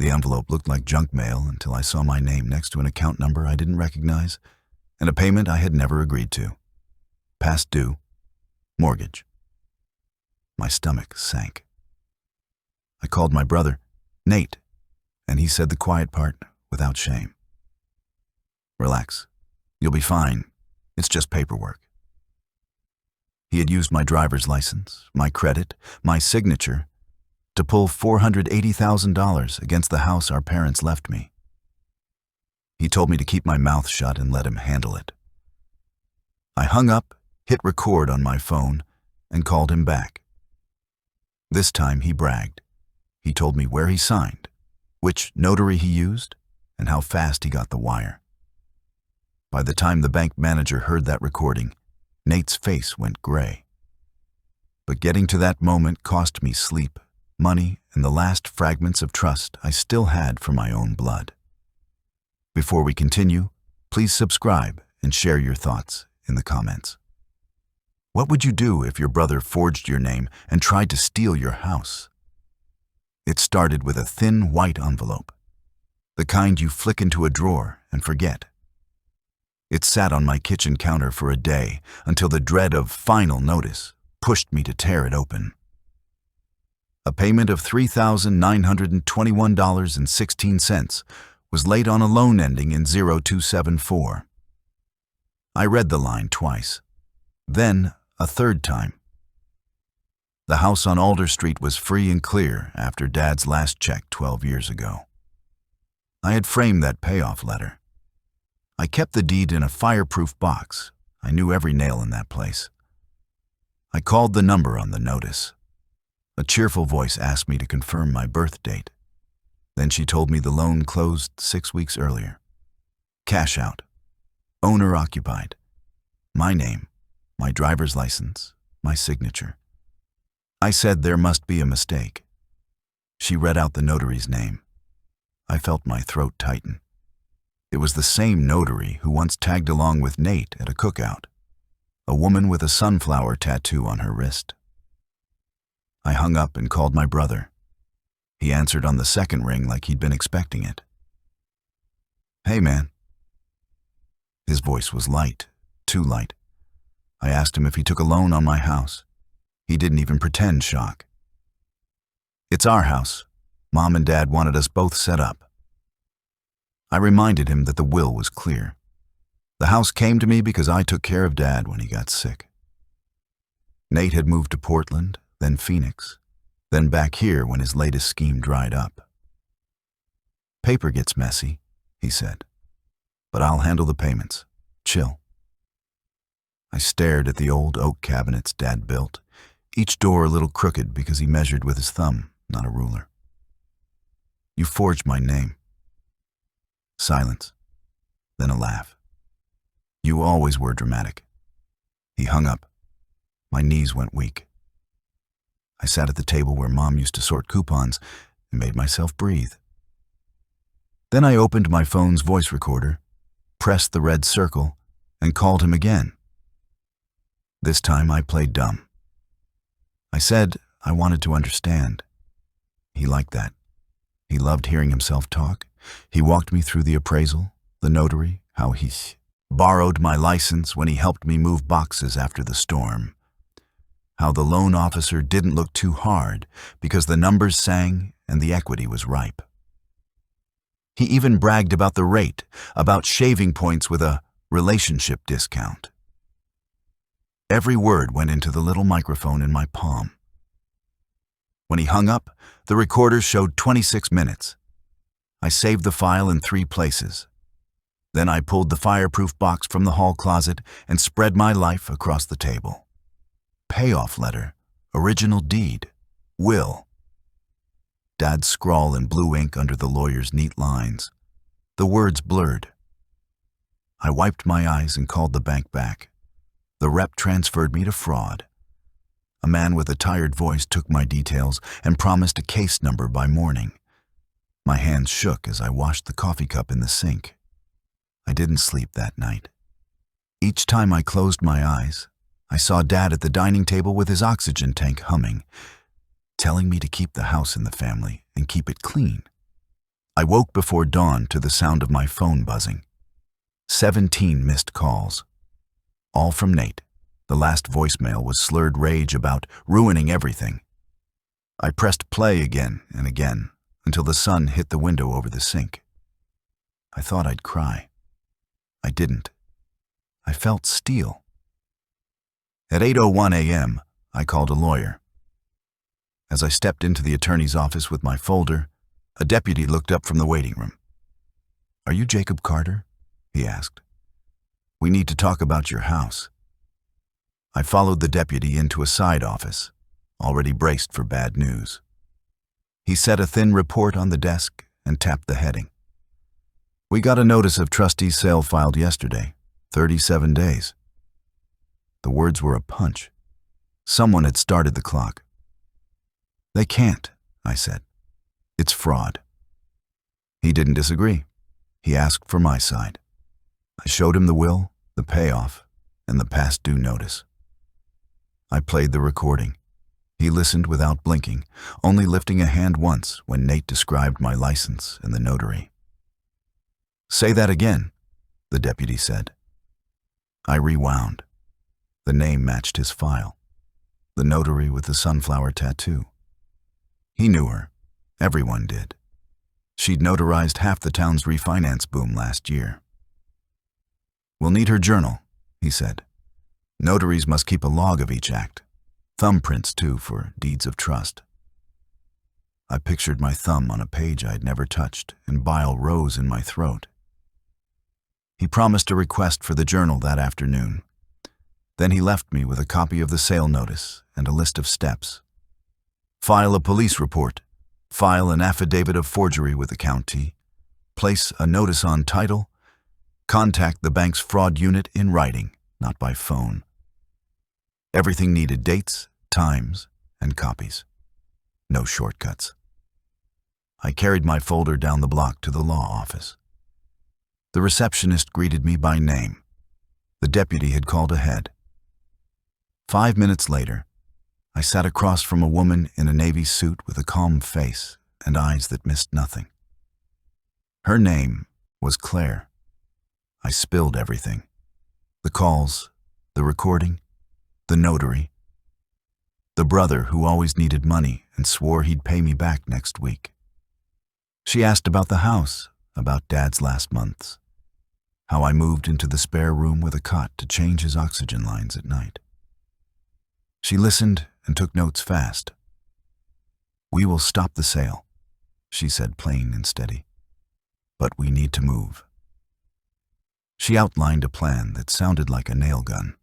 The envelope looked like junk mail until I saw my name next to an account number I didn't recognize and a payment I had never agreed to. Past due. Mortgage. My stomach sank. I called my brother, Nate, and he said the quiet part without shame. Relax. You'll be fine. It's just paperwork. He had used my driver's license, my credit, my signature, to pull $480,000 against the house our parents left me. He told me to keep my mouth shut and let him handle it. I hung up, hit record on my phone, and called him back. This time he bragged. He told me where he signed, which notary he used, and how fast he got the wire. By the time the bank manager heard that recording, Nate's face went gray. But getting to that moment cost me sleep, money, and the last fragments of trust I still had for my own blood. Before we continue, please subscribe and share your thoughts in the comments. What would you do if your brother forged your name and tried to steal your house? It started with a thin white envelope, the kind you flick into a drawer and forget. It sat on my kitchen counter for a day until the dread of final notice pushed me to tear it open. A payment of $3,921.16 was laid on a loan ending in 0274. I read the line twice, then a third time. The house on Alder Street was free and clear after Dad's last check 12 years ago. I had framed that payoff letter. I kept the deed in a fireproof box. I knew every nail in that place. I called the number on the notice. A cheerful voice asked me to confirm my birth date. Then she told me the loan closed 6 weeks earlier. Cash out. Owner occupied. My name, my driver's license, my signature. I said there must be a mistake. She read out the notary's name. I felt my throat tighten. It was the same notary who once tagged along with Nate at a cookout, a woman with a sunflower tattoo on her wrist. I hung up and called my brother. He answered on the second ring like he'd been expecting it. "Hey, man." His voice was light, too light. I asked him if he took a loan on my house. He didn't even pretend shock. "It's our house. Mom and Dad wanted us both set up." I reminded him that the will was clear. The house came to me because I took care of Dad when he got sick. Nate had moved to Portland, then Phoenix, then back here when his latest scheme dried up. "Paper gets messy," he said, "but I'll handle the payments. Chill." I stared at the old oak cabinets Dad built, each door a little crooked because he measured with his thumb, not a ruler. "You forged my name." Silence, then a laugh. "You always were dramatic." He hung up. My knees went weak. I sat at the table where Mom used to sort coupons and made myself breathe. Then I opened my phone's voice recorder, pressed the red circle, and called him again. This time I played dumb. I said I wanted to understand. He liked that. He loved hearing himself talk. He walked me through the appraisal, the notary, how he borrowed my license when he helped me move boxes after the storm, how the loan officer didn't look too hard because the numbers sang and the equity was ripe. He even bragged about the rate, about shaving points with a relationship discount. Every word went into the little microphone in my palm. When he hung up, the recorder showed 26 minutes. I saved the file in 3 places. Then I pulled the fireproof box from the hall closet and spread my life across the table. Payoff letter, original deed, will. Dad's scrawl in blue ink under the lawyer's neat lines. The words blurred. I wiped my eyes and called the bank back. The rep transferred me to fraud. A man with a tired voice took my details and promised a case number by morning. My hands shook as I washed the coffee cup in the sink. I didn't sleep that night. Each time I closed my eyes, I saw Dad at the dining table with his oxygen tank humming, telling me to keep the house in the family and keep it clean. I woke before dawn to the sound of my phone buzzing. 17 missed calls. All from Nate. The last voicemail was slurred rage about ruining everything. I pressed play again and again until the sun hit the window over the sink. I thought I'd cry. I didn't. I felt steel. At 8:01 a.m., I called a lawyer. As I stepped into the attorney's office with my folder, a deputy looked up from the waiting room. "Are you Jacob Carter?" he asked. "We need to talk about your house." I followed the deputy into a side office, already braced for bad news. He set a thin report on the desk and tapped the heading. "We got a notice of trustee's sale filed yesterday, 37 days. The words were a punch. Someone had started the clock. "They can't," I said. "It's fraud." He didn't disagree. He asked for my side. I showed him the will, the payoff, and the past due notice. I played the recording. He listened without blinking, only lifting a hand once when Nate described my license and the notary. "Say that again," the deputy said. I rewound. The name matched his file. The notary with the sunflower tattoo. He knew her. Everyone did. She'd notarized half the town's refinance boom last year. "We'll need her journal," he said. "Notaries must keep a log of each act. Thumbprints, too, for deeds of trust." I pictured my thumb on a page I'd never touched, and bile rose in my throat. He promised a request for the journal that afternoon. Then he left me with a copy of the sale notice and a list of steps. File a police report. File an affidavit of forgery with the county. Place a notice on title. Contact the bank's fraud unit in writing, not by phone. Everything needed dates, times, and copies. No shortcuts. I carried my folder down the block to the law office. The receptionist greeted me by name. The deputy had called ahead. 5 minutes later, I sat across from a woman in a navy suit with a calm face and eyes that missed nothing. Her name was Claire. I spilled everything. The calls, the recording, the notary. The brother who always needed money and swore he'd pay me back next week. She asked about the house, about Dad's last months, how I moved into the spare room with a cot to change his oxygen lines at night. She listened and took notes fast. "We will stop the sale," she said, plain and steady. "But we need to move." She outlined a plan that sounded like a nail gun.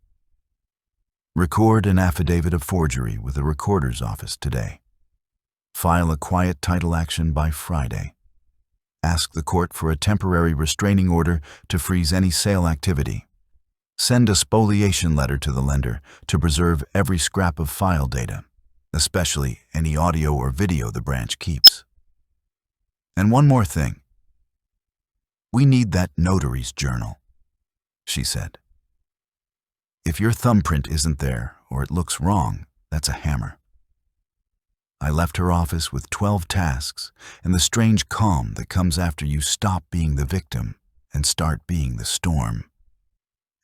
"Record an affidavit of forgery with the recorder's office today. File a quiet title action by Friday. Ask the court for a temporary restraining order to freeze any sale activity. Send a spoliation letter to the lender to preserve every scrap of file data, especially any audio or video the branch keeps. And one more thing. We need that notary's journal," she said. "If your thumbprint isn't there or it looks wrong, that's a hammer." I left her office with 12 tasks and the strange calm that comes after you stop being the victim and start being the storm.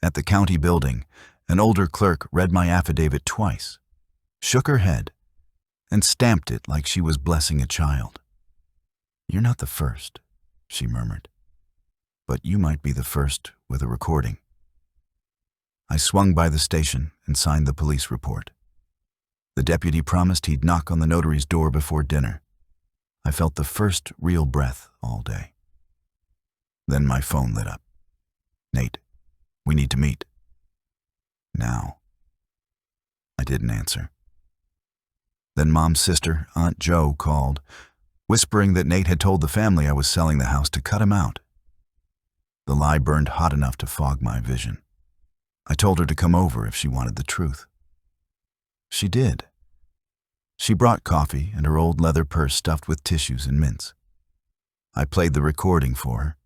At the county building, an older clerk read my affidavit twice, shook her head, and stamped it like she was blessing a child. "You're not the first," she murmured, "but you might be the first with a recording." I swung by the station and signed the police report. The deputy promised he'd knock on the notary's door before dinner. I felt the first real breath all day. Then my phone lit up. "Nate, we need to meet." "Now." I didn't answer. Then Mom's sister, Aunt Jo, called, whispering that Nate had told the family I was selling the house to cut him out. The lie burned hot enough to fog my vision. I told her to come over if she wanted the truth. She did. She brought coffee and her old leather purse stuffed with tissues and mints. I played the recording for her.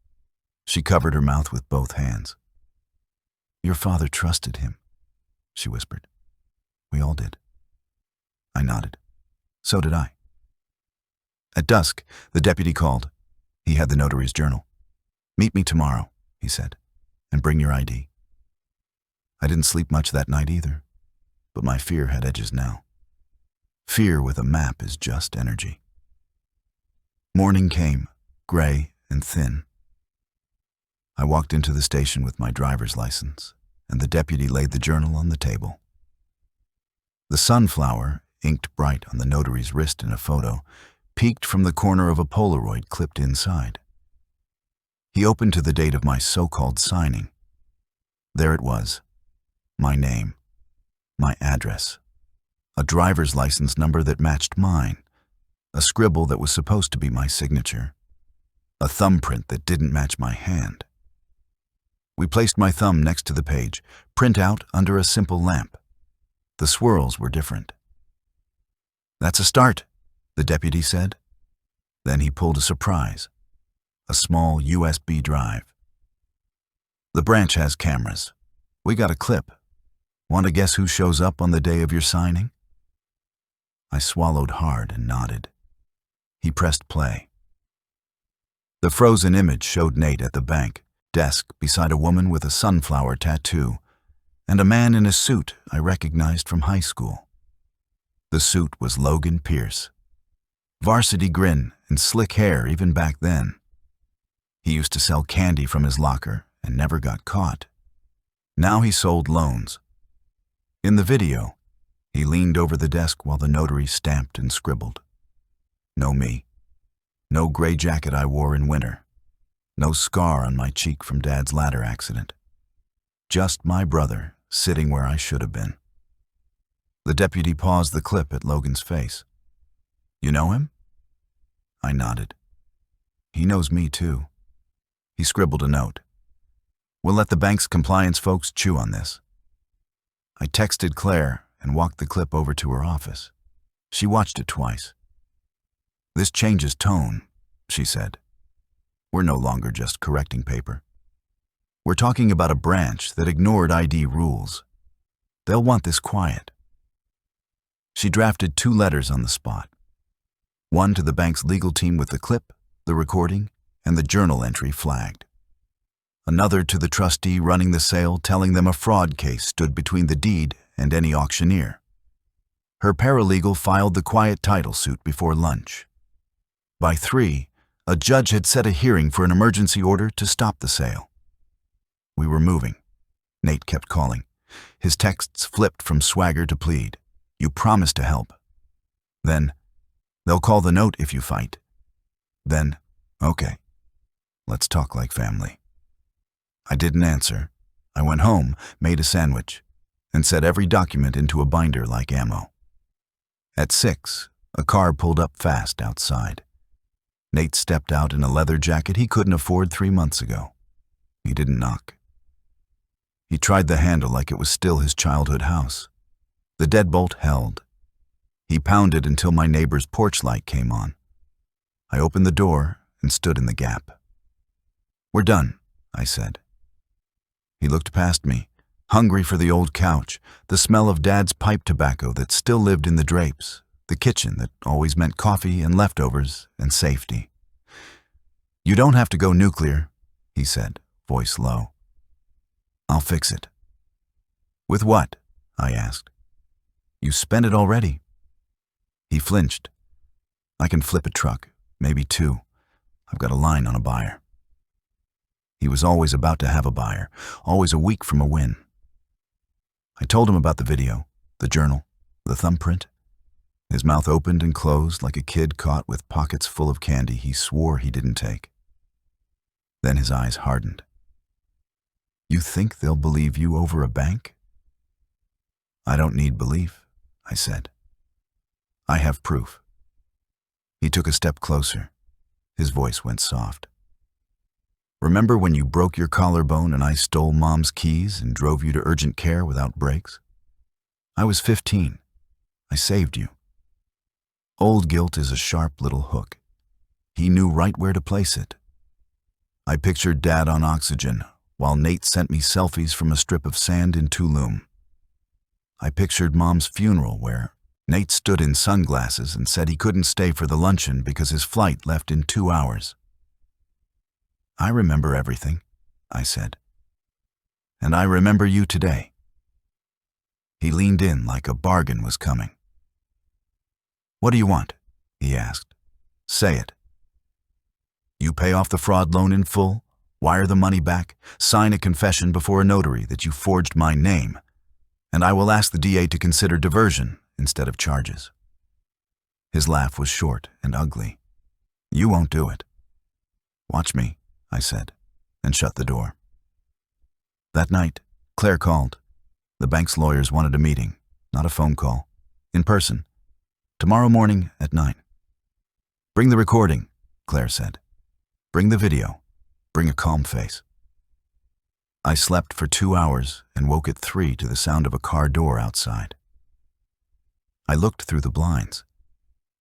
She covered her mouth with both hands. "Your father trusted him," she whispered. "We all did." I nodded. So did I. At dusk, the deputy called. He had the notary's journal. "Meet me tomorrow," he said, "and bring your ID." I didn't sleep much that night either, but my fear had edges now. Fear with a map is just energy. Morning came, gray and thin. I walked into the station with my driver's license, and the deputy laid the journal on the table. The sunflower, inked bright on the notary's wrist in a photo, peeked from the corner of a Polaroid clipped inside. He opened to the date of my so-called signing. There it was, my name, my address, a driver's license number that matched mine, a scribble that was supposed to be my signature, a thumbprint that didn't match my hand. We placed my thumb next to the page, print out under a simple lamp. The swirls were different. "That's a start," the deputy said. Then he pulled a surprise, a small USB drive. "The branch has cameras. We got a clip. Want to guess who shows up on the day of your signing?" I swallowed hard and nodded. He pressed play. The frozen image showed Nate at the bank desk beside a woman with a sunflower tattoo and a man in a suit I recognized from high school. The suit was Logan Pierce. Varsity grin and slick hair even back then. He used to sell candy from his locker and never got caught. Now he sold loans. In the video, he leaned over the desk while the notary stamped and scribbled. No me. No gray jacket I wore in winter. No scar on my cheek from Dad's ladder accident. Just my brother sitting where I should have been. The deputy paused the clip at Logan's face. "You know him?" I nodded. "He knows me too." He scribbled a note. "We'll let the bank's compliance folks chew on this." I texted Claire and walked the clip over to her office. She watched it twice. "This changes tone," she said. "We're no longer just correcting paper. We're talking about a branch that ignored ID rules. They'll want this quiet." She drafted 2 letters on the spot. One to the bank's legal team with the clip, the recording, and the journal entry flagged. Another to the trustee running the sale, telling them a fraud case stood between the deed and any auctioneer. Her paralegal filed the quiet title suit before lunch. By 3, a judge had set a hearing for an emergency order to stop the sale. We were moving. Nate kept calling. His texts flipped from swagger to plead. "You promised to help." Then, "They'll call the note if you fight." Then, "Okay, let's talk like family." I didn't answer. I went home, made a sandwich, and set every document into a binder like ammo. At 6, a car pulled up fast outside. Nate stepped out in a leather jacket he couldn't afford 3 months ago. He didn't knock. He tried the handle like it was still his childhood house. The deadbolt held. He pounded until my neighbor's porch light came on. I opened the door and stood in the gap. "We're done," I said. He looked past me, hungry for the old couch, the smell of Dad's pipe tobacco that still lived in the drapes, the kitchen that always meant coffee and leftovers and safety. "You don't have to go nuclear," he said, voice low. "I'll fix it." "With what?" I asked. "You spent it already." He flinched. "I can flip a truck, maybe 2. I've got a line on a buyer." He was always about to have a buyer, always a week from a win. I told him about the video, the journal, the thumbprint. His mouth opened and closed like a kid caught with pockets full of candy he swore he didn't take. Then his eyes hardened. "You think they'll believe you over a bank?" "I don't need belief," I said. "I have proof." He took a step closer. His voice went soft. "Remember when you broke your collarbone and I stole Mom's keys and drove you to urgent care without brakes? I was 15. I saved you." Old guilt is a sharp little hook. He knew right where to place it. I pictured Dad on oxygen, while Nate sent me selfies from a strip of sand in Tulum. I pictured Mom's funeral where Nate stood in sunglasses and said he couldn't stay for the luncheon because his flight left in 2 hours. I remember everything, I said. And I remember you today. He leaned in like a bargain was coming. What do you want? He asked. Say it. You pay off the fraud loan in full, wire the money back, sign a confession before a notary that you forged my name, and I will ask the DA to consider diversion instead of charges. His laugh was short and ugly. You won't do it. Watch me, I said, and shut the door. That night, Claire called. The bank's lawyers wanted a meeting, not a phone call, in person, tomorrow morning at 9. Bring the recording, Claire said. Bring the video. Bring a calm face. I slept for 2 hours and woke at 3 to the sound of a car door outside. I looked through the blinds.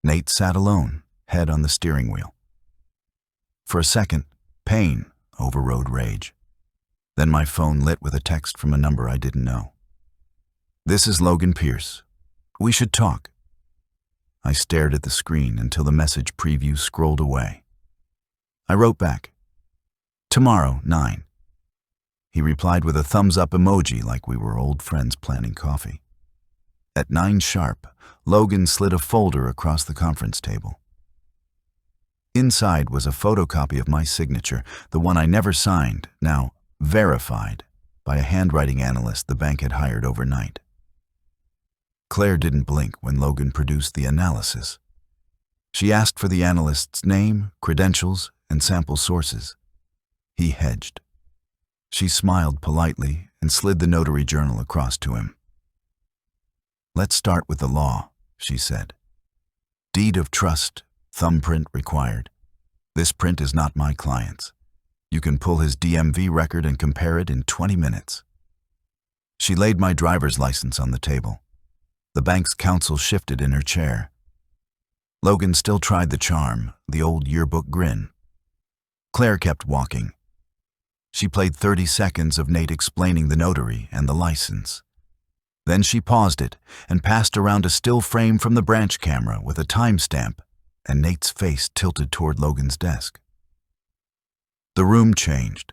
Nate sat alone, head on the steering wheel. For a second, pain overrode rage. Then my phone lit with a text from a number I didn't know. This is Logan Pierce. We should talk. I stared at the screen until the message preview scrolled away. I wrote back, tomorrow, 9. He replied with a thumbs-up emoji like we were old friends planning coffee. At 9 sharp, Logan slid a folder across the conference table. Inside was a photocopy of my signature, the one I never signed, now verified by a handwriting analyst the bank had hired overnight. Claire didn't blink when Logan produced the analysis. She asked for the analyst's name, credentials, and sample sources. He hedged. She smiled politely and slid the notary journal across to him. Let's start with the law, she said. Deed of trust, thumbprint required. This print is not my client's. You can pull his DMV record and compare it in 20 minutes. She laid my driver's license on the table. The bank's counsel shifted in her chair. Logan still tried the charm, the old yearbook grin. Claire kept walking. She played 30 seconds of Nate explaining the notary and the license. Then she paused it and passed around a still frame from the branch camera with a timestamp, and Nate's face tilted toward Logan's desk. The room changed.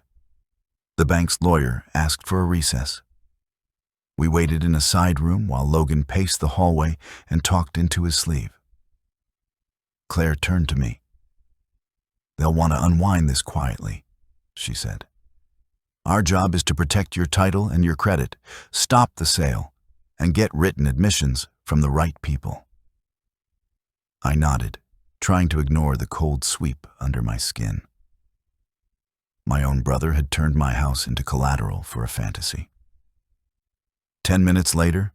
The bank's lawyer asked for a recess. We waited in a side room while Logan paced the hallway and talked into his sleeve. Claire turned to me. They'll want to unwind this quietly, she said. Our job is to protect your title and your credit, stop the sale, and get written admissions from the right people. I nodded, trying to ignore the cold sweep under my skin. My own brother had turned my house into collateral for a fantasy. 10 minutes later,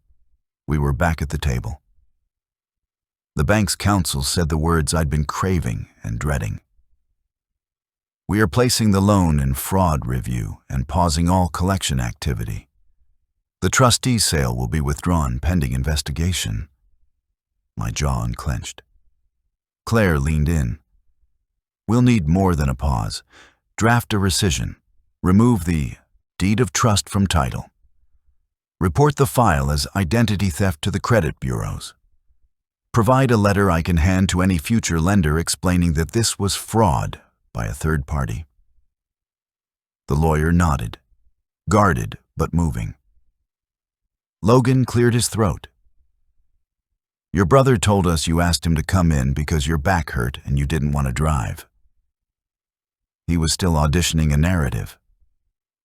we were back at the table. The bank's counsel said the words I'd been craving and dreading. We are placing the loan in fraud review and pausing all collection activity. The trustee sale will be withdrawn pending investigation. My jaw unclenched. Claire leaned in. We'll need more than a pause. Draft a rescission. Remove the deed of trust from title. Report the file as identity theft to the credit bureaus. Provide a letter I can hand to any future lender explaining that this was fraud by a third party. The lawyer nodded, guarded but moving. Logan cleared his throat. Your brother told us you asked him to come in because your back hurt and you didn't want to drive. He was still auditioning a narrative.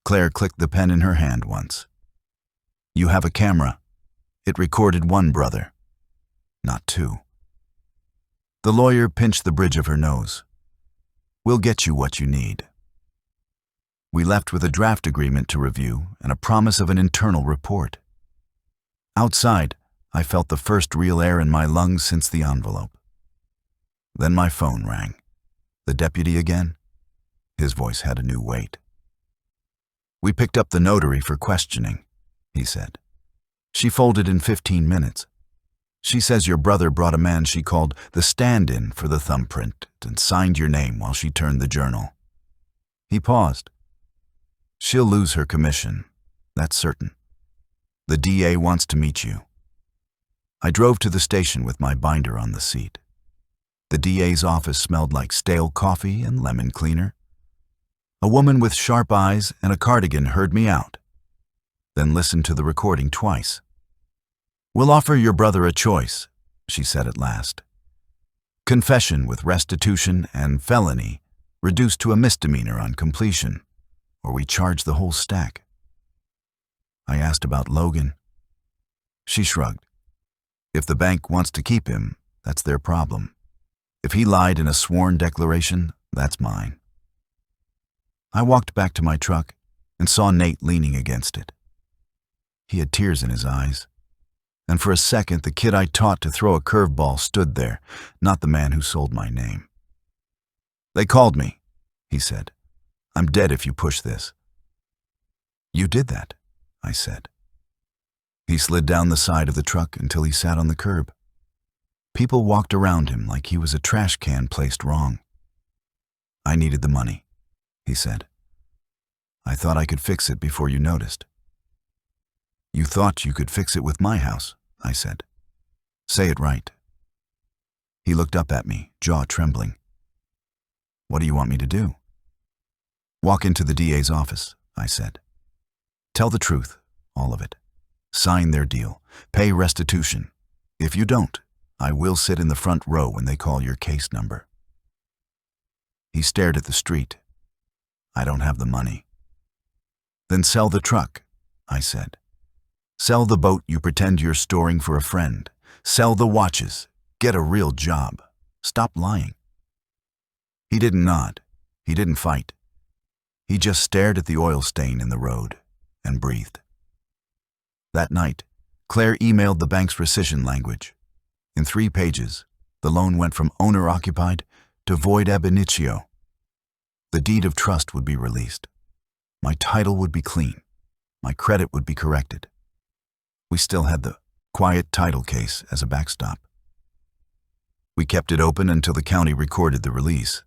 Claire clicked the pen in her hand once. You have a camera. It recorded one brother, not two. The lawyer pinched the bridge of her nose. We'll get you what you need. We left with a draft agreement to review and a promise of an internal report. Outside, I felt the first real air in my lungs since the envelope. Then my phone rang. The deputy again? His voice had a new weight. We picked up the notary for questioning, he said. She folded in 15 minutes. She says your brother brought a man she called the stand-in for the thumbprint and signed your name while she turned the journal. He paused. She'll lose her commission, that's certain. The DA wants to meet you. I drove to the station with my binder on the seat. The DA's office smelled like stale coffee and lemon cleaner. A woman with sharp eyes and a cardigan heard me out, then listened to the recording twice. "We'll offer your brother a choice," she said at last. "Confession with restitution and felony reduced to a misdemeanor on completion, or we charge the whole stack." I asked about Logan. She shrugged. "If the bank wants to keep him, that's their problem. If he lied in a sworn declaration, that's mine." I walked back to my truck and saw Nate leaning against it. He had tears in his eyes, and for a second the kid I taught to throw a curveball stood there, not the man who sold my name. "They called me," he said. "I'm dead if you push this." "You did that," I said. He slid down the side of the truck until he sat on the curb. People walked around him like he was a trash can placed wrong. "I needed the money," he said. "I thought I could fix it before you noticed." "You thought you could fix it with my house," I said. "Say it right." He looked up at me, jaw trembling. "What do you want me to do?" "Walk into the DA's office," I said. "Tell the truth, all of it. Sign their deal. Pay restitution. If you don't, I will sit in the front row when they call your case number." He stared at the street. "I don't have the money." "Then sell the truck," I said. "Sell the boat you pretend you're storing for a friend. Sell the watches. Get a real job. Stop lying." He didn't nod. He didn't fight. He just stared at the oil stain in the road and breathed. That night, Claire emailed the bank's rescission language. In 3 pages, the loan went from owner-occupied to void ab initio. The deed of trust would be released. My title would be clean. My credit would be corrected. We still had the quiet title case as a backstop. We kept it open until the county recorded the release.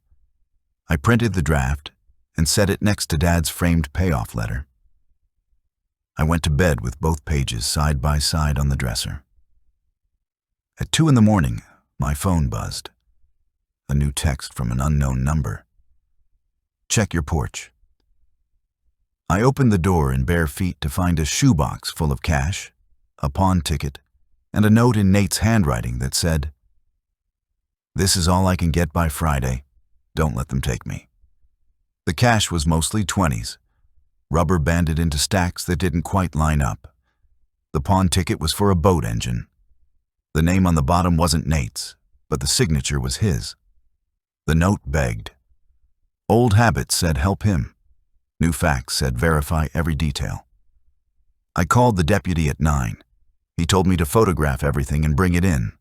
I printed the draft and set it next to Dad's framed payoff letter. I went to bed with both pages side by side on the dresser. At 2 a.m, my phone buzzed. A new text from an unknown number. "Check your porch." I opened the door in bare feet to find a shoebox full of cash, a pawn ticket, and a note in Nate's handwriting that said, "This is all I can get by Friday. Don't let them take me." The cash was mostly 20s, rubber banded into stacks that didn't quite line up. The pawn ticket was for a boat engine. The name on the bottom wasn't Nate's, but the signature was his. The note begged. Old habits said help him. New facts said verify every detail. I called the deputy at 9. He told me to photograph everything and bring it in.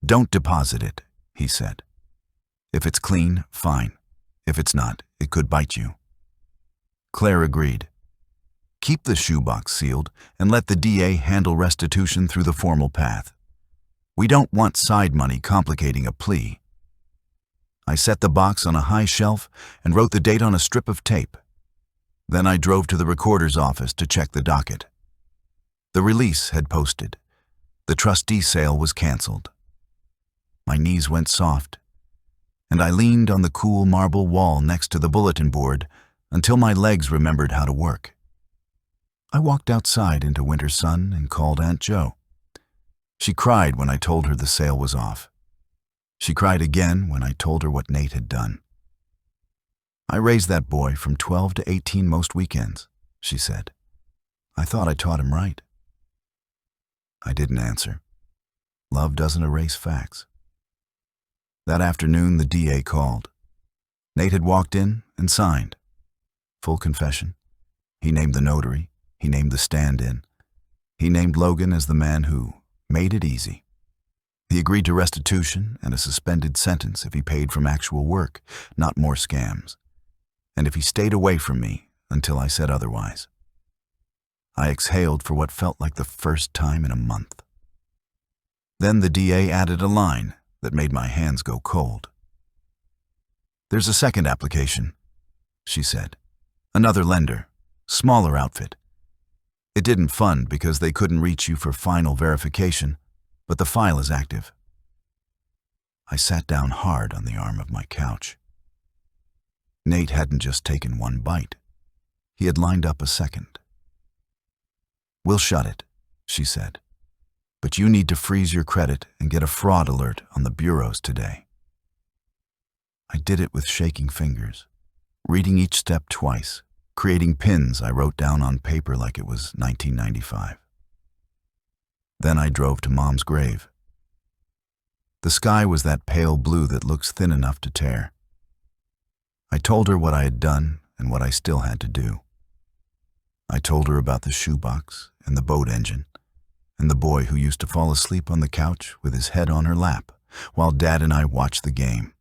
"Don't deposit it," he said. "If it's clean, fine. If it's not, it could bite you." Claire agreed. "Keep the shoebox sealed and let the DA handle restitution through the formal path. We don't want side money complicating a plea." I set the box on a high shelf and wrote the date on a strip of tape. Then I drove to the recorder's office to check the docket. The release had posted. The trustee sale was canceled. My knees went soft, and I leaned on the cool marble wall next to the bulletin board until my legs remembered how to work. I walked outside into winter sun and called Aunt Jo. She cried when I told her the sale was off. She cried again when I told her what Nate had done. "I raised that boy from 12 to 18 most weekends," she said. "I thought I taught him right." I didn't answer. Love doesn't erase facts. That afternoon, the DA called. Nate had walked in and signed. Full confession. He named the notary. He named the stand-in. He named Logan as the man who made it easy. He agreed to restitution and a suspended sentence if he paid from actual work, not more scams, and if he stayed away from me until I said otherwise. I exhaled for what felt like the first time in a month. Then the DA added a line that made my hands go cold. "There's a second application," she said. "Another lender, smaller outfit. It didn't fund because they couldn't reach you for final verification, but the file is active." I sat down hard on the arm of my couch. Nate hadn't just taken one bite. He had lined up a second. "We'll shut it," she said. "But you need to freeze your credit and get a fraud alert on the bureaus today." I did it with shaking fingers, reading each step twice, creating pins I wrote down on paper like it was 1995. Then I drove to Mom's grave. The sky was that pale blue that looks thin enough to tear. I told her what I had done and what I still had to do. I told her about the shoebox and the boat engine, and the boy who used to fall asleep on the couch with his head on her lap while Dad and I watched the game.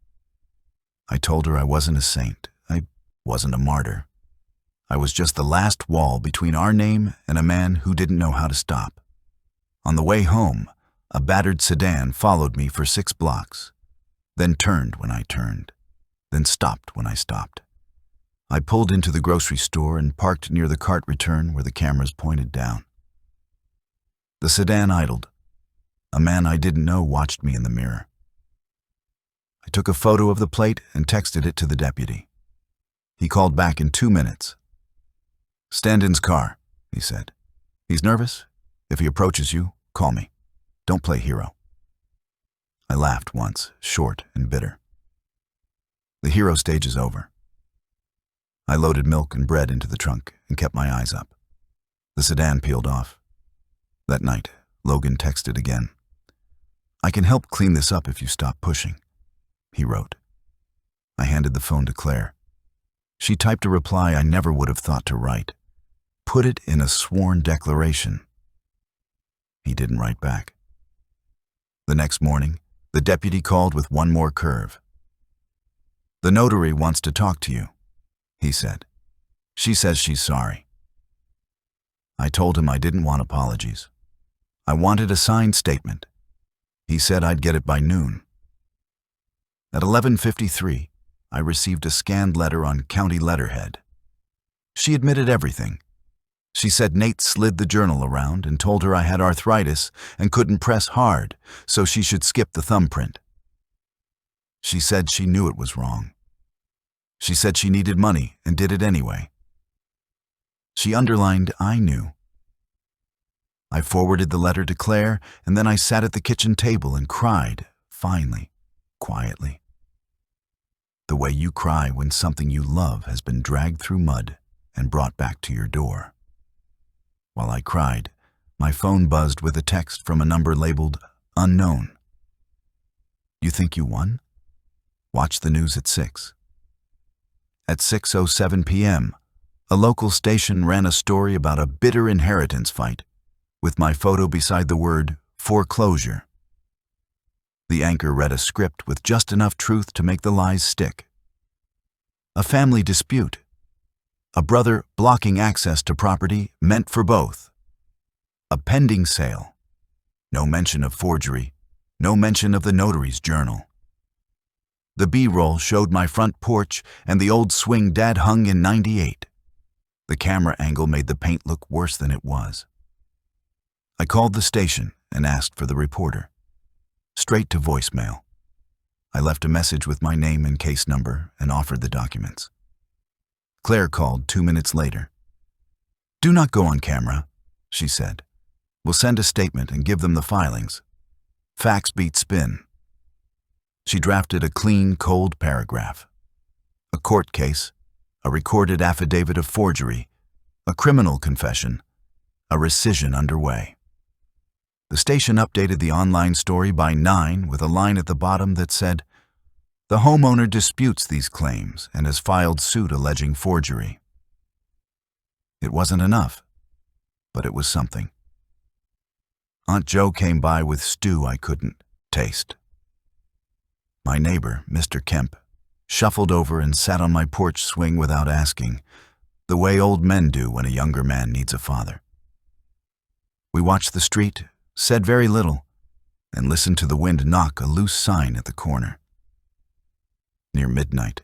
I told her I wasn't a saint. I wasn't a martyr. I was just the last wall between our name and a man who didn't know how to stop. On the way home, a battered sedan followed me for 6 blocks, then turned when I turned, then stopped when I stopped. I pulled into the grocery store and parked near the cart return where the cameras pointed down. The sedan idled. A man I didn't know watched me in the mirror. I took a photo of the plate and texted it to the deputy. He called back in 2 minutes. "Stand-in's car," he said. "He's nervous. If he approaches you, call me. Don't play hero." I laughed once, short and bitter. The hero stage is over. I loaded milk and bread into the trunk and kept my eyes up. The sedan peeled off. That night, Logan texted again. "I can help clean this up if you stop pushing," he wrote. I handed the phone to Claire. She typed a reply I never would have thought to write. Put it in a sworn declaration. He didn't write back. The next morning, the deputy called with one more curve. "The notary wants to talk to you," he said. "She says she's sorry." I told him I didn't want apologies. I wanted a signed statement. He said I'd get it by noon. At 11:53, I received a scanned letter on county letterhead. She admitted everything. She said Nate slid the journal around and told her I had arthritis and couldn't press hard, so she should skip the thumbprint. She said she knew it was wrong. She said she needed money and did it anyway. She underlined "I knew." I forwarded the letter to Claire, and then I sat at the kitchen table and cried, finally, quietly. The way you cry when something you love has been dragged through mud and brought back to your door. While I cried, my phone buzzed with a text from a number labeled unknown. "You think you won? Watch the news at 6. At 6:07 p.m., a local station ran a story about a bitter inheritance fight, with my photo beside the word foreclosure. The anchor read a script with just enough truth to make the lies stick. A family dispute. A brother blocking access to property meant for both. A pending sale. No mention of forgery. No mention of the notary's journal. The B-roll showed my front porch and the old swing Dad hung in '98. The camera angle made the paint look worse than it was. I called the station and asked for the reporter. Straight to voicemail. I left a message with my name and case number and offered the documents. Claire called 2 minutes later. "Do not go on camera," she said. "We'll send a statement and give them the filings. Facts beat spin." She drafted a clean, cold paragraph. A court case, a recorded affidavit of forgery, a criminal confession, a rescission underway. The station updated the online story by 9 with a line at the bottom that said, "The homeowner disputes these claims and has filed suit alleging forgery." It wasn't enough, but it was something. Aunt Jo came by with stew I couldn't taste. My neighbor, Mr. Kemp, shuffled over and sat on my porch swing without asking, the way old men do when a younger man needs a father. We watched the street, said very little, and listened to the wind knock a loose sign at the corner. Near midnight,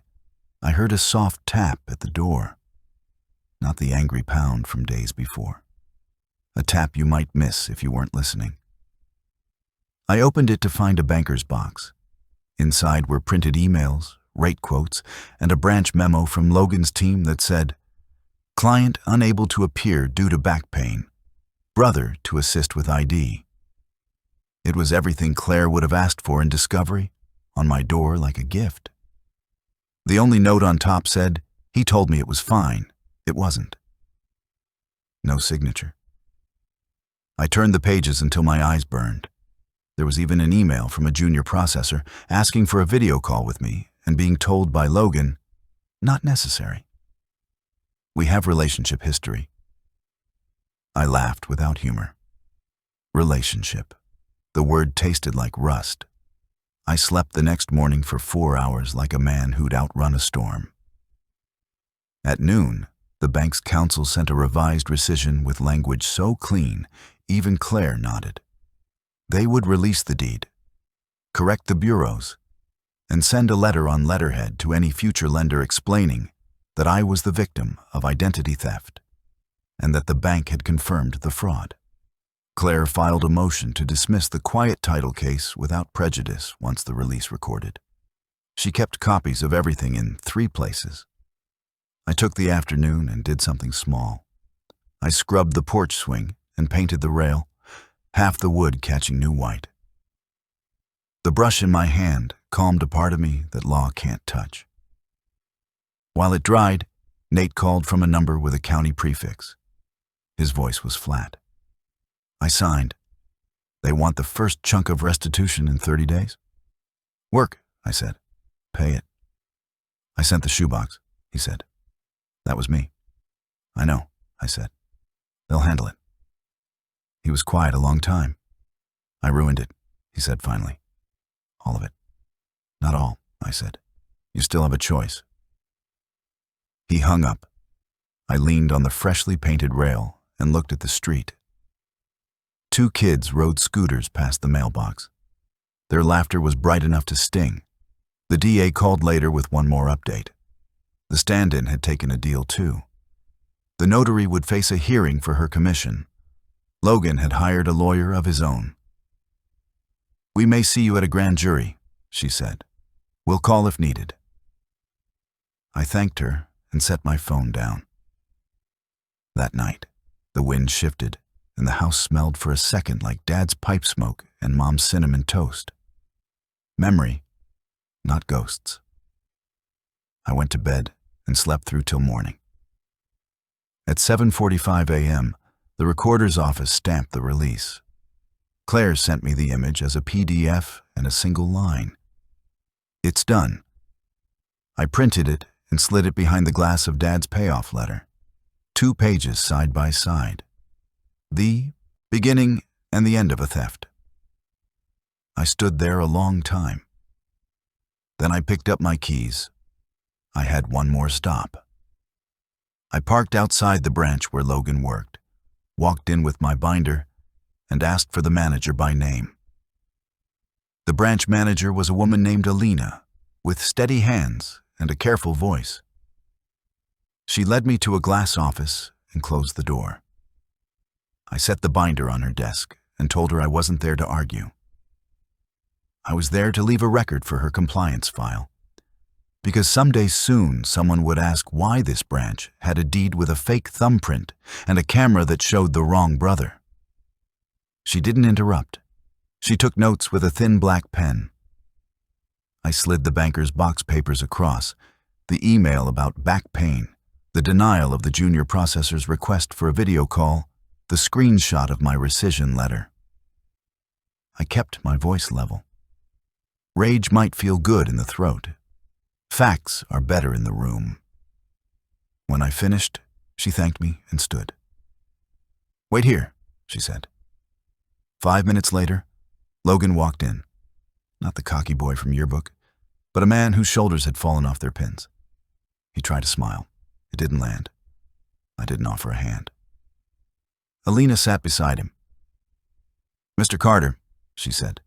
I heard a soft tap at the door. Not the angry pound from days before. A tap you might miss if you weren't listening. I opened it to find a banker's box. Inside were printed emails, rate quotes, and a branch memo from Logan's team that said, "Client unable to appear due to back pain. Brother to assist with ID." It was everything Claire would have asked for in discovery, on my door like a gift. The only note on top said, "He told me it was fine. It wasn't." No signature. I turned the pages until my eyes burned. There was even an email from a junior processor asking for a video call with me and being told by Logan, "Not necessary. We have relationship history." I laughed without humor. Relationship. The word tasted like rust. I slept the next morning for 4 hours like a man who'd outrun a storm. At noon, the bank's counsel sent a revised rescission with language so clean, even Claire nodded. They would release the deed, correct the bureaus, and send a letter on letterhead to any future lender explaining that I was the victim of identity theft and that the bank had confirmed the fraud. Claire filed a motion to dismiss the quiet title case without prejudice once the release recorded. She kept copies of everything in 3 places. I took the afternoon and did something small. I scrubbed the porch swing and painted the rail, half the wood catching new white. The brush in my hand calmed a part of me that law can't touch. While it dried, Nate called from a number with a county prefix. His voice was flat. I signed. They want the first chunk of restitution in 30 days. "Work," I said. "Pay it." "I sent the shoebox," he said. That was me. "I know," I said. "They'll handle it." He was quiet a long time. "I ruined it," he said finally. "All of it." "Not all," I said. "You still have a choice." He hung up. I leaned on the freshly painted rail and looked at the street. 2 kids rode scooters past the mailbox. Their laughter was bright enough to sting. The DA called later with one more update. The stand-in had taken a deal too. The notary would face a hearing for her commission. Logan had hired a lawyer of his own. "We may see you at a grand jury," she said. "We'll call if needed." I thanked her and set my phone down. That night, the wind shifted, and the house smelled for a second like Dad's pipe smoke and Mom's cinnamon toast. Memory, not ghosts. I went to bed and slept through till morning. At 7:45 a.m., the recorder's office stamped the release. Claire sent me the image as a PDF and a single line. "It's done." I printed it and slid it behind the glass of Dad's payoff letter. 2 pages side by side. The beginning and the end of a theft. I stood there a long time. Then I picked up my keys. I had one more stop. I parked outside the branch where Logan worked, walked in with my binder, and asked for the manager by name. The branch manager was a woman named Alina, with steady hands and a careful voice. She led me to a glass office and closed the door. I set the binder on her desk and told her I wasn't there to argue. I was there to leave a record for her compliance file, because someday soon someone would ask why this branch had a deed with a fake thumbprint and a camera that showed the wrong brother. She didn't interrupt. She took notes with a thin black pen. I slid the banker's box papers across, the email about back pain, the denial of the junior processor's request for a video call, the screenshot of my rescission letter. I kept my voice level. Rage might feel good in the throat. Facts are better in the room. When I finished, she thanked me and stood. "Wait here," she said. 5 minutes later, Logan walked in. Not the cocky boy from yearbook, but a man whose shoulders had fallen off their pins. He tried to smile. It didn't land. I didn't offer a hand. Alina sat beside him. "Mr. Carter," she said,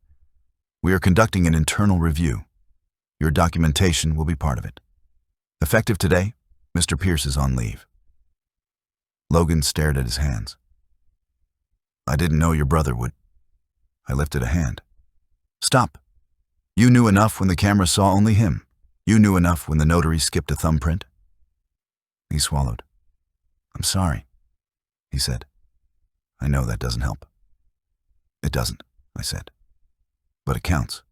"we are conducting an internal review. Your documentation will be part of it. Effective today, Mr. Pierce is on leave." Logan stared at his hands. "I didn't know your brother would." I lifted a hand. "Stop. You knew enough when the camera saw only him. You knew enough when the notary skipped a thumbprint? He swallowed. I'm sorry, he said. I know that doesn't help. It doesn't, I said. But it counts.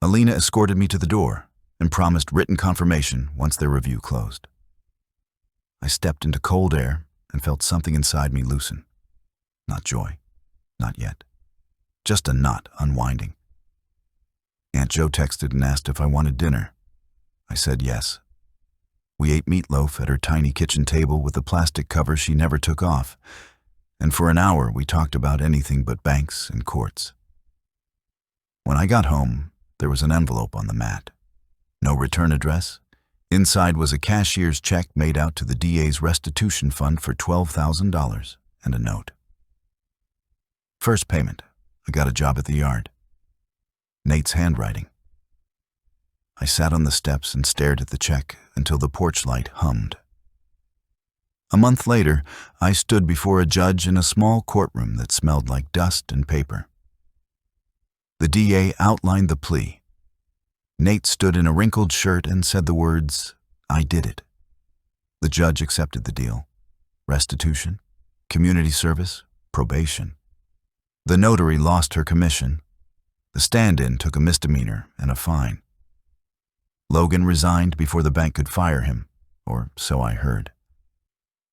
Alina escorted me to the door and promised written confirmation once their review closed. I stepped into cold air and felt something inside me loosen. Not joy, not yet. Just a knot unwinding. Aunt Jo texted and asked if I wanted dinner. I said yes. We ate meatloaf at her tiny kitchen table with the plastic cover she never took off, and for an hour we talked about anything but banks and courts. When I got home, there was an envelope on the mat. No return address. Inside was a cashier's check made out to the DA's restitution fund for $12,000 and a note. First payment. I got a job at the yard. Nate's handwriting. I sat on the steps and stared at the check until the porch light hummed. A month later, I stood before a judge in a small courtroom that smelled like dust and paper. The DA outlined the plea. Nate stood in a wrinkled shirt and said the words, "I did it." The judge accepted the deal. Restitution, community service, probation. The notary lost her commission. The stand-in took a misdemeanor and a fine. Logan resigned before the bank could fire him, or so I heard.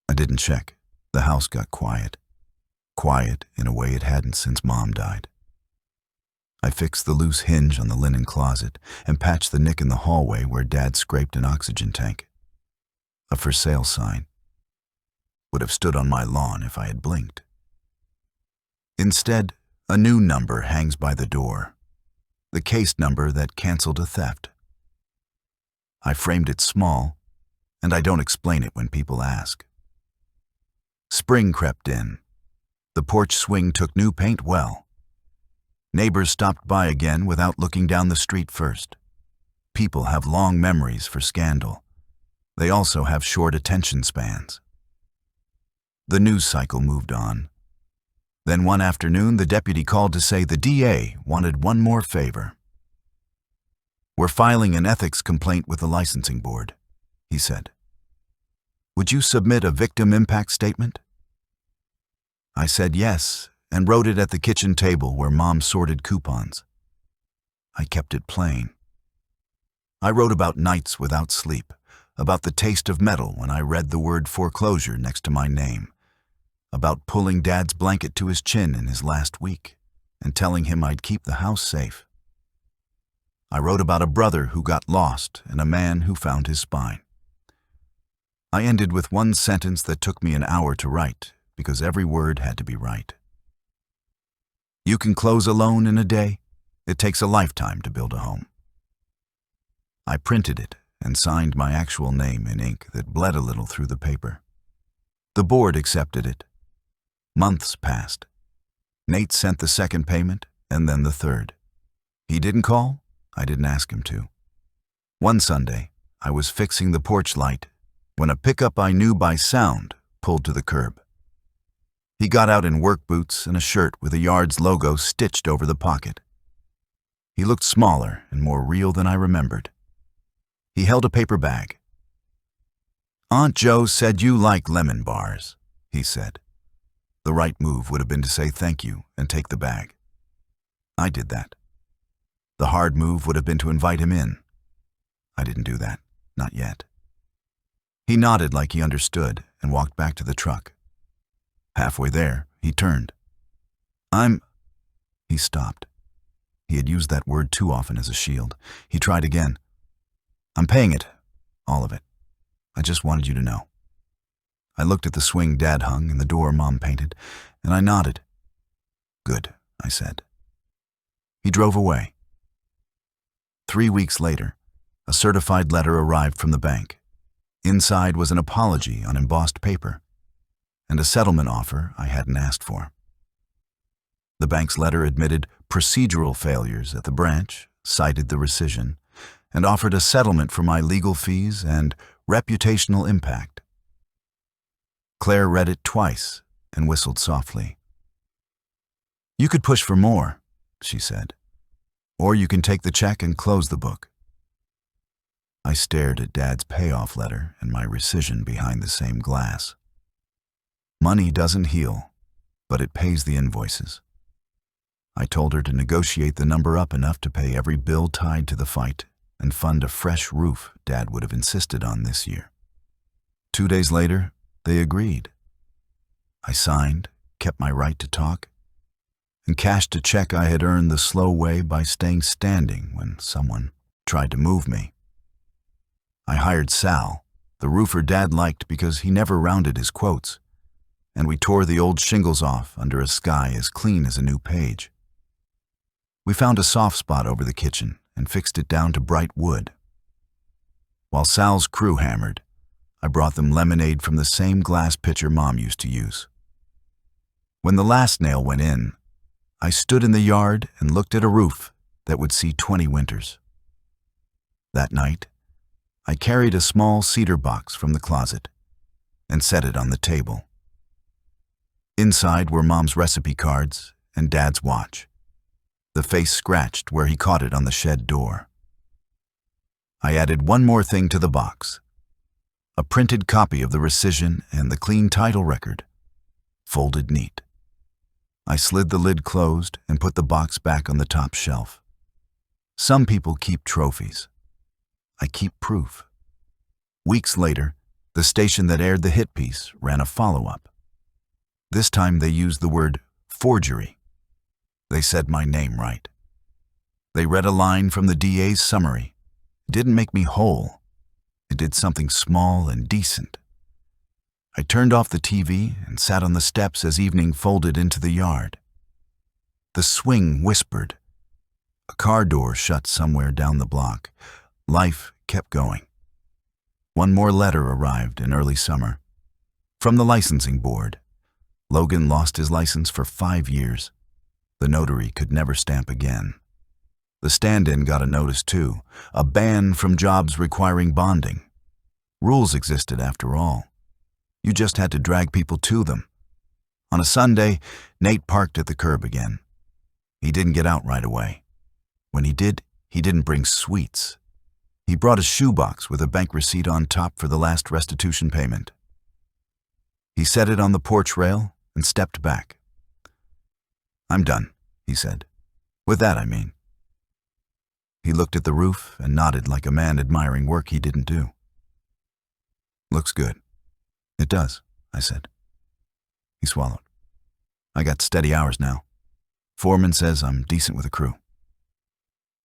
I didn't check. The house got quiet. Quiet in a way it hadn't since Mom died. I fixed the loose hinge on the linen closet and patched the nick in the hallway where Dad scraped an oxygen tank. A for sale sign. Would have stood on my lawn if I had blinked. Instead, a new number hangs by the door. The case number that canceled a theft. I framed it small, and I don't explain it when people ask. Spring crept in. The porch swing took new paint well. Neighbors stopped by again without looking down the street first. People have long memories for scandal. They also have short attention spans. The news cycle moved on. Then one afternoon, the deputy called to say the DA wanted one more favor. "We're filing an ethics complaint with the licensing board," he said. "Would you submit a victim impact statement?" I said yes, and wrote it at the kitchen table where Mom sorted coupons. I kept it plain. I wrote about nights without sleep, about the taste of metal when I read the word foreclosure next to my name, about pulling Dad's blanket to his chin in his last week and telling him I'd keep the house safe. I wrote about a brother who got lost and a man who found his spine. I ended with one sentence that took me an hour to write because every word had to be right. You can close a loan in a day. It takes a lifetime to build a home. I printed it and signed my actual name in ink that bled a little through the paper. The board accepted it. Months passed. Nate sent the second payment and then the third. He didn't call. I didn't ask him to. One Sunday, I was fixing the porch light when a pickup I knew by sound pulled to the curb. He got out in work boots and a shirt with a yard's logo stitched over the pocket. He looked smaller and more real than I remembered. He held a paper bag. "Aunt Jo said you like lemon bars," he said. The right move would have been to say thank you and take the bag. I did that. The hard move would have been to invite him in. I didn't do that, not yet. He nodded like he understood and walked back to the truck. Halfway there, he turned. He stopped. He had used that word too often as a shield. He tried again. "I'm paying it, all of it. I just wanted you to know." I looked at the swing Dad hung and the door Mom painted, and I nodded. "Good," I said. He drove away. 3 weeks later, a certified letter arrived from the bank. Inside was an apology on embossed paper, and a settlement offer I hadn't asked for. The bank's letter admitted procedural failures at the branch, cited the rescission, and offered a settlement for my legal fees and reputational impact. Claire read it twice and whistled softly. "You could push for more," she said, "or you can take the check and close the book." I stared at Dad's payoff letter and my rescission behind the same glass. Money doesn't heal, but it pays the invoices. I told her to negotiate the number up enough to pay every bill tied to the fight and fund a fresh roof Dad would have insisted on this year. 2 days later, they agreed. I signed, kept my right to talk, and cashed a check I had earned the slow way by staying standing when someone tried to move me. I hired Sal, the roofer Dad liked because he never rounded his quotes, and we tore the old shingles off under a sky as clean as a new page. We found a soft spot over the kitchen and fixed it down to bright wood. While Sal's crew hammered, I brought them lemonade from the same glass pitcher Mom used to use. When the last nail went in, I stood in the yard and looked at a roof that would see 20 winters. That night, I carried a small cedar box from the closet and set it on the table. Inside were Mom's recipe cards and Dad's watch, the face scratched where he caught it on the shed door. I added one more thing to the box, a printed copy of the rescission and the clean title record, folded neat. I slid the lid closed and put the box back on the top shelf. Some people keep trophies. I keep proof. Weeks later, the station that aired the hit piece ran a follow-up. This time they used the word forgery. They said my name right. They read a line from the DA's summary. It didn't make me whole. It did something small and decent. I turned off the TV and sat on the steps as evening folded into the yard. The swing whispered. A car door shut somewhere down the block. Life kept going. One more letter arrived in early summer. From the licensing board. Logan lost his license for 5 years. The notary could never stamp again. The stand-in got a notice too, a ban from jobs requiring bonding. Rules existed after all. You just had to drag people to them. On a Sunday, Nate parked at the curb again. He didn't get out right away. When he did, he didn't bring sweets. He brought a shoebox with a bank receipt on top for the last restitution payment. He set it on the porch rail and stepped back. "I'm done," he said. "With that, I mean." He looked at the roof and nodded like a man admiring work he didn't do. "Looks good." "It does," I said. He swallowed. "I got steady hours now. Foreman says I'm decent with a crew."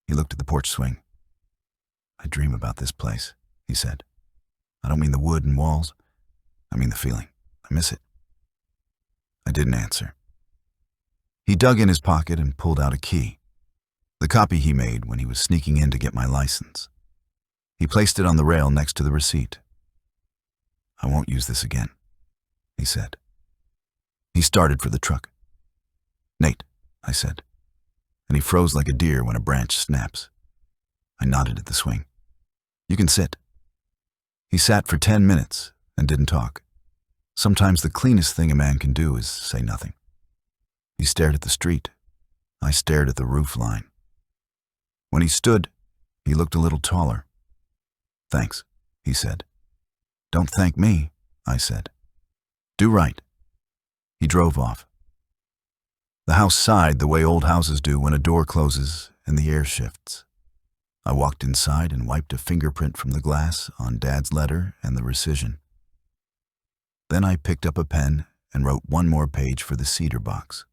He looked at the porch swing. "I dream about this place," he said. "I don't mean the wood and walls. I mean the feeling. I miss it." I didn't answer. He dug in his pocket and pulled out a key, the copy he made when he was sneaking in to get my license. He placed it on the rail next to the receipt. "I won't use this again," he said. He started for the truck. "Nate," I said, and he froze like a deer when a branch snaps. I nodded at the swing. "You can sit." He sat for 10 minutes and didn't talk. Sometimes the cleanest thing a man can do is say nothing. He stared at the street. I stared at the roof line. When he stood, he looked a little taller. "Thanks," he said. "Don't thank me," I said. "Do right." He drove off. The house sighed the way old houses do when a door closes and the air shifts. I walked inside and wiped a fingerprint from the glass on Dad's letter and the rescission. Then I picked up a pen and wrote one more page for the cedar box.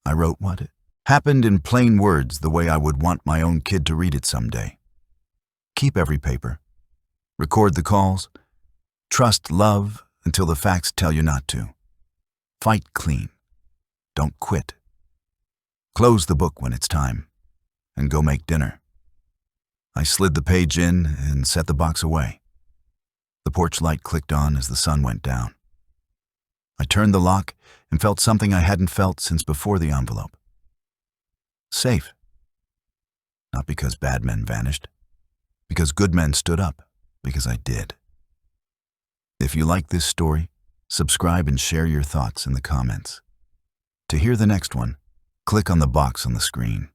I wrote what happened in plain words, the way I would want my own kid to read it someday. Keep every paper. Record the calls. Trust love until the facts tell you not to. Fight clean. Don't quit. Close the book when it's time, and go make dinner. I slid the page in and set the box away. The porch light clicked on as the sun went down. I turned the lock and felt something I hadn't felt since before the envelope. Safe. Not because bad men vanished, because good men stood up, because I did. If you like this story, subscribe and share your thoughts in the comments. To hear the next one, click on the box on the screen.